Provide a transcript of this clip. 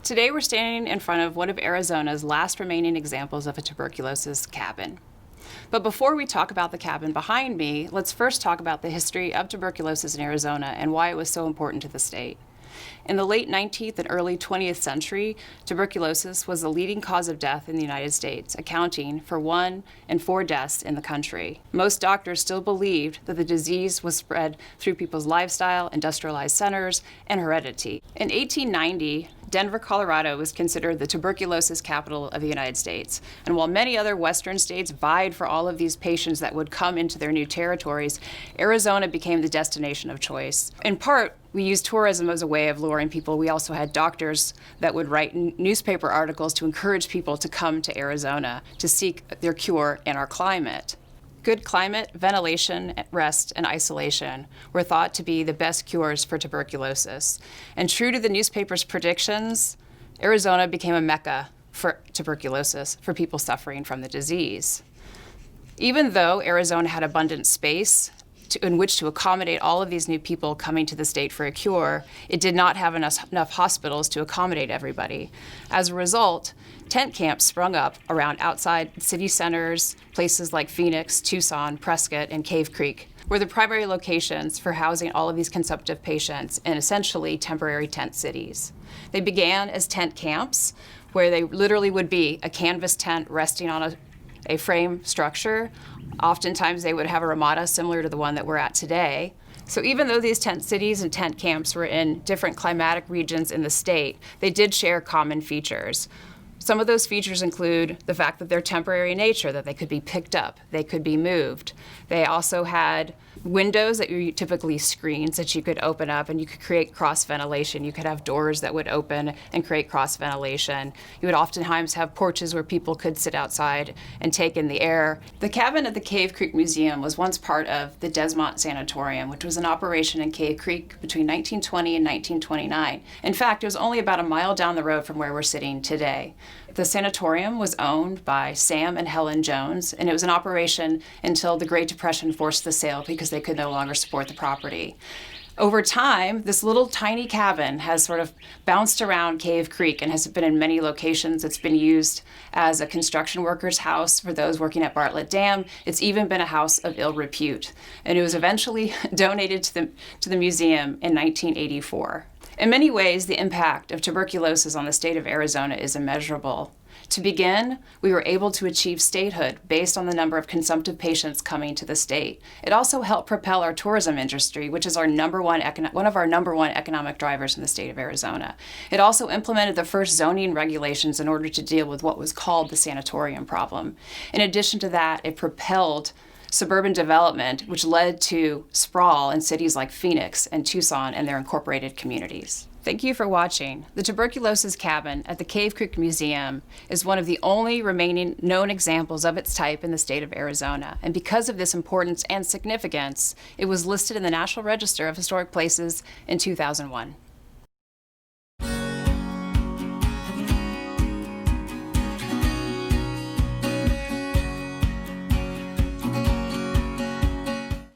Today we're standing in front of one of Arizona's last remaining examples of a tuberculosis cabin. But before we talk about the cabin behind me, let's first talk about the history of tuberculosis in Arizona and why it was so important to the state. In the late 19th and early 20th century, tuberculosis was the leading cause of death in the United States, accounting for 1 in 4 deaths in the country. Most doctors still believed that the disease was spread through people's lifestyle, industrialized centers, and heredity. In 1890, Denver, Colorado was considered the tuberculosis capital of the United States. And while many other Western states vied for all of these patients that would come into their new territories, Arizona became the destination of choice. In part, we used tourism as a way of luring people. We also had doctors that would write newspaper articles to encourage people to come to Arizona to seek their cure in our climate. Good climate, ventilation, rest, and isolation were thought to be the best cures for tuberculosis. And true to the newspaper's predictions, Arizona became a mecca for tuberculosis, for people suffering from the disease. Even though Arizona had abundant space in which to accommodate all of these new people coming to the state for a cure, it did not have enough hospitals to accommodate everybody. As a result, tent camps sprung up around outside city centers. Places like Phoenix, Tucson, Prescott, and Cave Creek were the primary locations for housing all of these consumptive patients in essentially temporary tent cities. They began as tent camps, where they literally would be a canvas tent resting on a frame structure. Oftentimes they would have a ramada similar to the one that we're at today. So even though these tent cities and tent camps were in different climatic regions in the state, they did share common features. Some of those features include the fact that they're temporary in nature, that they could be picked up, they could be moved. They also had windows that were typically screens that you could open up and you could create cross-ventilation. You could have doors that would open and create cross-ventilation. You would oftentimes have porches where people could sit outside and take in the air. The cabin at the Cave Creek Museum was once part of the Desmond Sanatorium, which was in operation in Cave Creek between 1920 and 1929. In fact, it was only about a mile down the road from where we're sitting today. The sanatorium was owned by Sam and Helen Jones, and it was in operation until the Great Depression forced the sale because they could no longer support the property. Over time, this little tiny cabin has sort of bounced around Cave Creek and has been in many locations. It's been used as a construction worker's house for those working at Bartlett Dam. It's even been a house of ill repute. And it was eventually donated to the museum in 1984. In many ways, the impact of tuberculosis on the state of Arizona is immeasurable. To begin, we were able to achieve statehood based on the number of consumptive patients coming to the state. It also helped propel our tourism industry, which is one of our number one economic drivers in the state of Arizona. It also implemented the first zoning regulations in order to deal with what was called the sanatorium problem. In addition to that, it propelled suburban development, which led to sprawl in cities like Phoenix and Tucson and their incorporated communities. Thank you for watching. The Tuberculosis Cabin at the Cave Creek Museum is one of the only remaining known examples of its type in the state of Arizona. And because of this importance and significance, it was listed in the National Register of Historic Places in 2001.